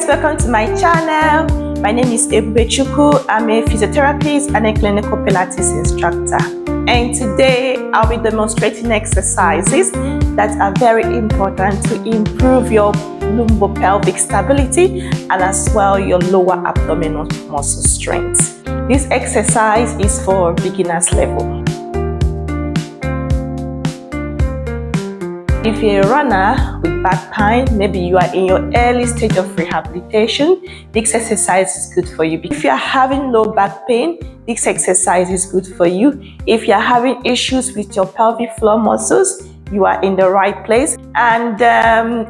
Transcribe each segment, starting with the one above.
welcome to my channel. My name is Ebube. I'm a physiotherapist and a clinical Pilates instructor. And today I'll be demonstrating exercises that are very important to improve your lumbopelvic stability and as well your lower abdominal muscle strength. This exercise is for beginners level. If you're a runner with back pain, maybe you are in your early stage of rehabilitation, this exercise is good for you. If you're having low back pain, this exercise is good for you. If you're having issues with your pelvic floor muscles, you are in the right place. And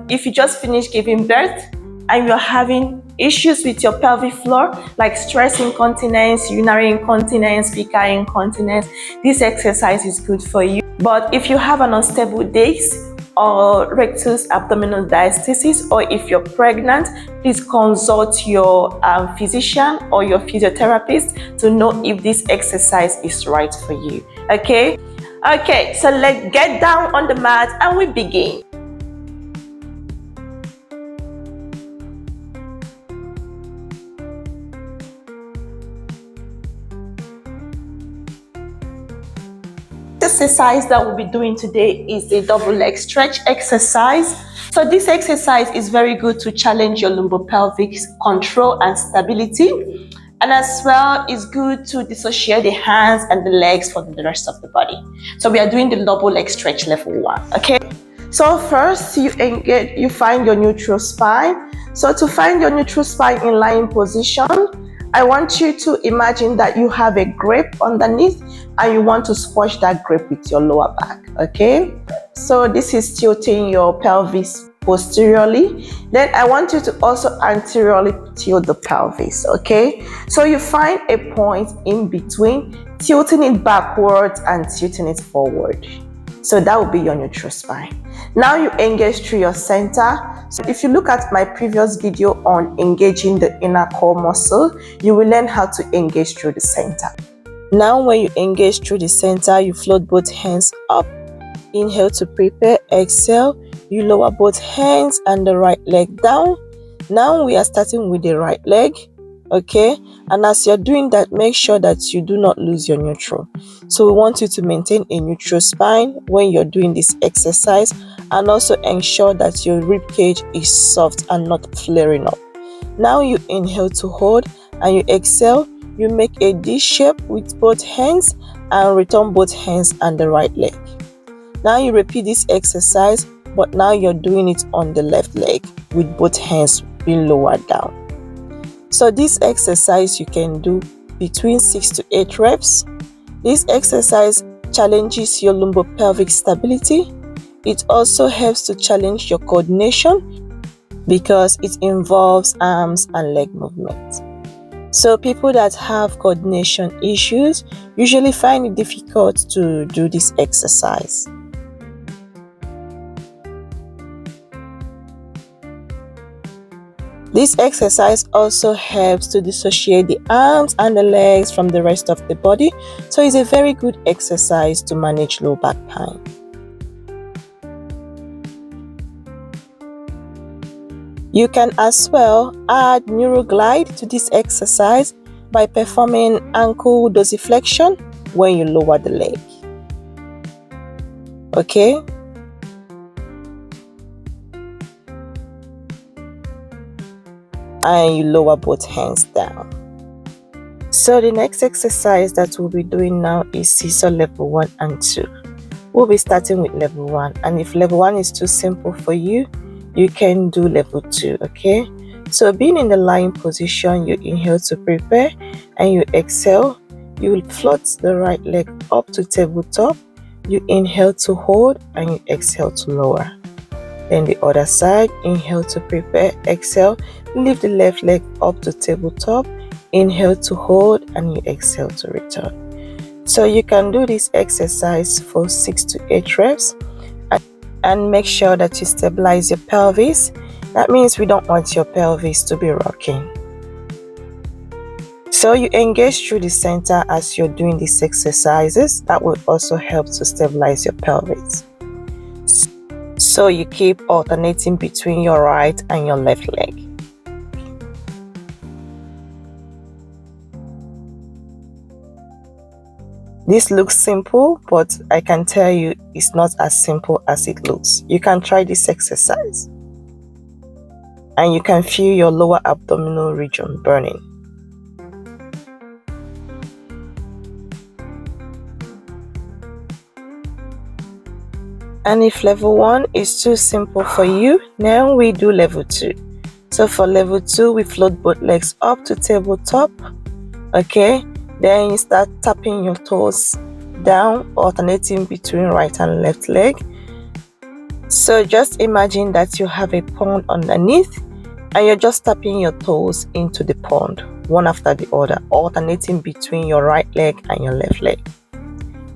if you just finished giving birth and you're having issues with your pelvic floor, like stress incontinence, urinary incontinence, fecal incontinence, this exercise is good for you. But if you have an unstable disc, or rectus abdominal diastasis, or if you're pregnant, please consult your physician or your physiotherapist to know if this exercise is right for you. Okay, so let's get down on the mat and we begin. Exercise that we'll be doing today is a double leg stretch exercise. So this exercise is very good to challenge your lumbopelvic control and stability, and as well is good to dissociate the hands and the legs from the rest of the body. So we are doing the double leg stretch level 1. Okay, so first you find your neutral spine. So to find your neutral spine in lying position, I want you to imagine that you have a grip underneath and you want to squash that grip with your lower back. Okay, so this is tilting your pelvis posteriorly. Then I want you to also anteriorly tilt the pelvis. Okay, so you find a point in between, tilting it backwards and tilting it forward. So that will be your neutral spine. Now you engage through your center. So if you look at my previous video on engaging the inner core muscle, you will learn how to engage through the center. Now when you engage through the center, you float both hands up. Inhale to prepare, exhale. You lower both hands and the right leg down. Now we are starting with the right leg. Okay, and as you're doing that, make sure that you do not lose your neutral. So we want you to maintain a neutral spine when you're doing this exercise, and also ensure that your rib cage is soft and not flaring up. Now you inhale to hold and you exhale. You make a D shape with both hands and return both hands and the right leg. Now you repeat this exercise, but now you're doing it on the left leg with both hands being lowered down. So this exercise you can do between 6 to 8 reps. This exercise challenges your lumbopelvic stability. It also helps to challenge your coordination because it involves arms and leg movement. So people that have coordination issues usually find it difficult to do this exercise. This exercise also helps to dissociate the arms and the legs from the rest of the body, so it's a very good exercise to manage low back pain. You can as well add neuroglide to this exercise by performing ankle dorsiflexion when you lower the leg. Okay? And you lower both hands down. So the next exercise that we'll be doing now is seesaw level 1 and 2. We'll be starting with level 1, and if level 1 is too simple for you, you can do level 2. Okay, so being in the lying position, you inhale to prepare and you exhale. You will float the right leg up to tabletop. You inhale to hold and you exhale to lower. Then the other side, inhale to prepare, exhale, lift the left leg up to tabletop, inhale to hold and you exhale to return. So you can do this exercise for 6 to 8 reps and make sure that you stabilize your pelvis. That means we don't want your pelvis to be rocking. So you engage through the center as you're doing these exercises. That will also help to stabilize your pelvis. So you keep alternating between your right and your left leg. This looks simple, but I can tell you it's not as simple as it looks. You can try this exercise and you can feel your lower abdominal region burning. And if level 1 is too simple for you, now we do level 2. So for level 2, we float both legs up to tabletop. Okay, then you start tapping your toes down, alternating between right and left leg. So just imagine that you have a pond underneath and you're just tapping your toes into the pond, one after the other, alternating between your right leg and your left leg.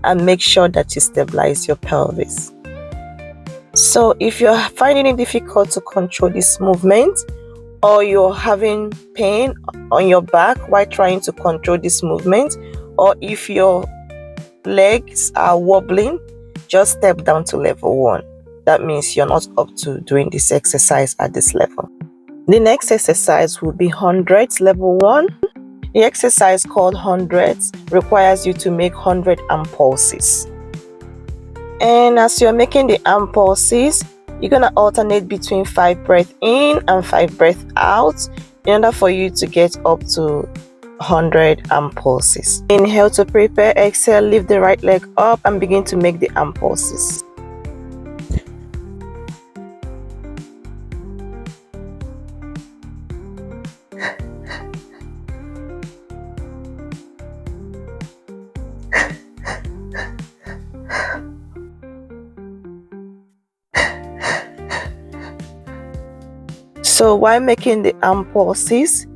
And make sure that you stabilize your pelvis. So if you're finding it difficult to control this movement, or you're having pain on your back while trying to control this movement, or if your legs are wobbling, just step down to level 1. That means you're not up to doing this exercise at this level. The next exercise will be hundreds, level 1. The exercise called hundreds requires you to make 100 arm pulses. And as you're making the arm pulses, you're going to alternate between 5 breaths in and 5 breaths out in order for you to get up to 100 arm pulses. Inhale to prepare, exhale, lift the right leg up and begin to make the arm pulses. So while making the arm pulses,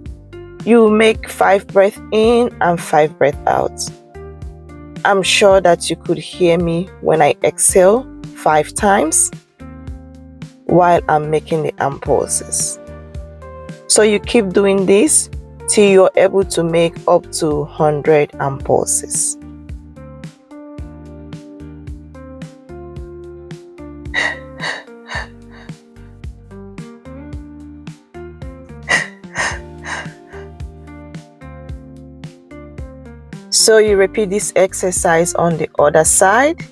you make 5 breaths in and 5 breaths out. I'm sure that you could hear me when I exhale 5 times while I'm making the arm pulses. So you keep doing this till you're able to make up to 100 arm pulses. So you repeat this exercise on the other side,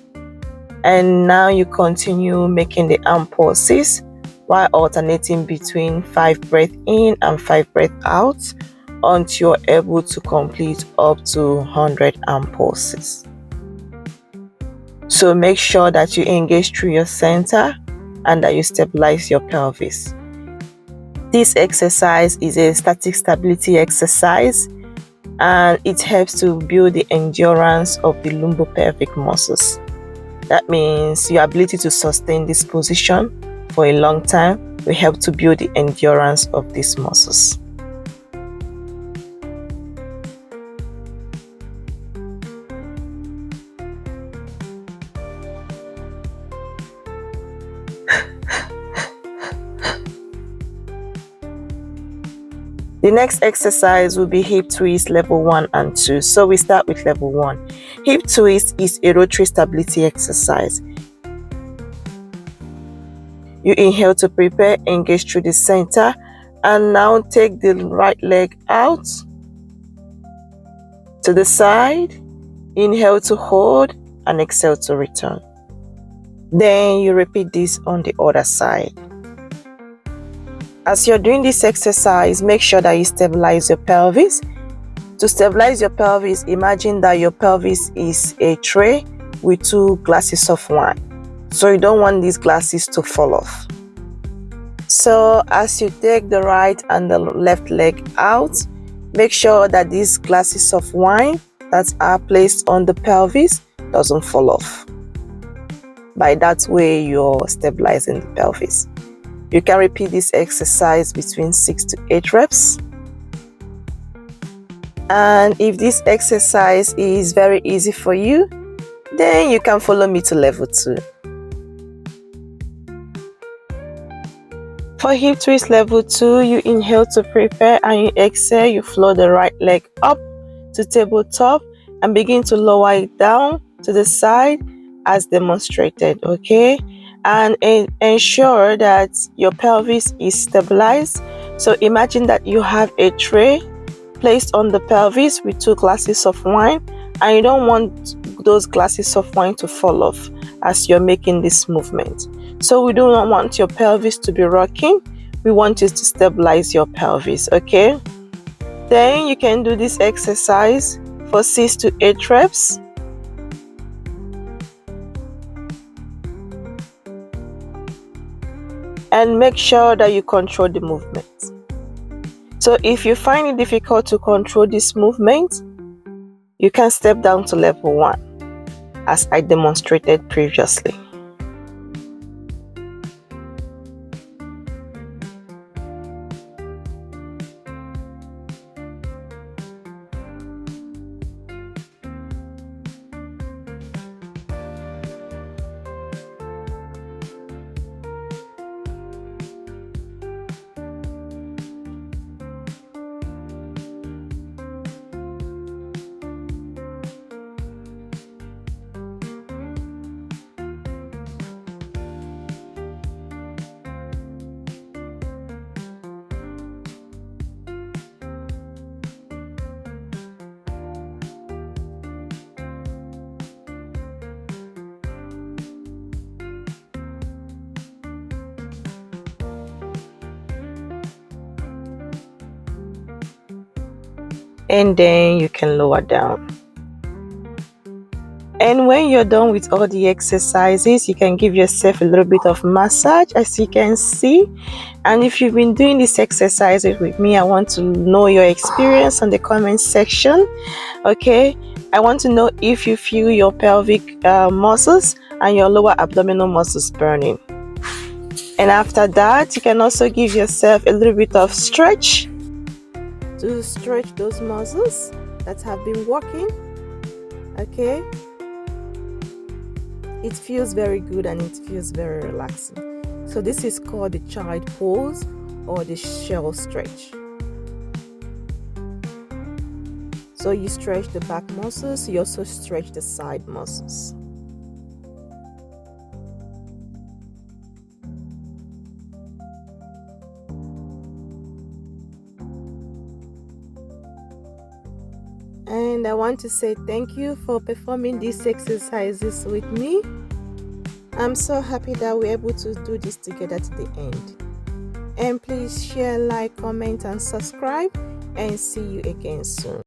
and now you continue making the arm pulses while alternating between 5 breaths in and 5 breaths out until you're able to complete up to 100 arm pulses. So make sure that you engage through your center and that you stabilize your pelvis. This exercise is a static stability exercise, and it helps to build the endurance of the lumbopelvic muscles. That means your ability to sustain this position for a long time will help to build the endurance of these muscles. The next exercise will be hip twist level 1 and 2. So we start with level 1. Hip twist is a rotary stability exercise. You inhale to prepare, engage through the center, and now take the right leg out to the side. Inhale to hold and exhale to return. Then you repeat this on the other side. As you're doing this exercise, make sure that you stabilize your pelvis. To stabilize your pelvis, imagine that your pelvis is a tray with 2 glasses of wine. So you don't want these glasses to fall off. So as you take the right and the left leg out, make sure that these glasses of wine that are placed on the pelvis doesn't fall off. By that way, you're stabilizing the pelvis. You can repeat this exercise between 6 to 8 reps. And if this exercise is very easy for you, then you can follow me to level 2. For hip twist level 2, you inhale to prepare and you exhale, you float the right leg up to tabletop and begin to lower it down to the side as demonstrated, okay? And ensure that your pelvis is stabilized. So imagine that you have a tray placed on the pelvis with 2 glasses of wine, and you don't want those glasses of wine to fall off as you're making this movement. So we do not want your pelvis to be rocking. We want it to stabilize your pelvis, okay? Then you can do this exercise for 6 to 8 reps. And make sure that you control the movement. So if you find it difficult to control this movement, you can step down to level 1 as I demonstrated previously. And then you can lower down. And when you're done with all the exercises, you can give yourself a little bit of massage, as you can see. And if you've been doing these exercises with me, I want to know your experience on the comment section. Okay, I want to know if you feel your pelvic muscles and your lower abdominal muscles burning. And after that, you can also give yourself a little bit of stretch to stretch those muscles that have been working. Okay, it feels very good and it feels very relaxing. So this is called the child pose or the shell stretch. So you stretch the back muscles, you also stretch the side muscles. And I want to say thank you for performing these exercises with me. I'm so happy that we're able to do this together to the end. And please share, like, comment, and subscribe. And see you again soon.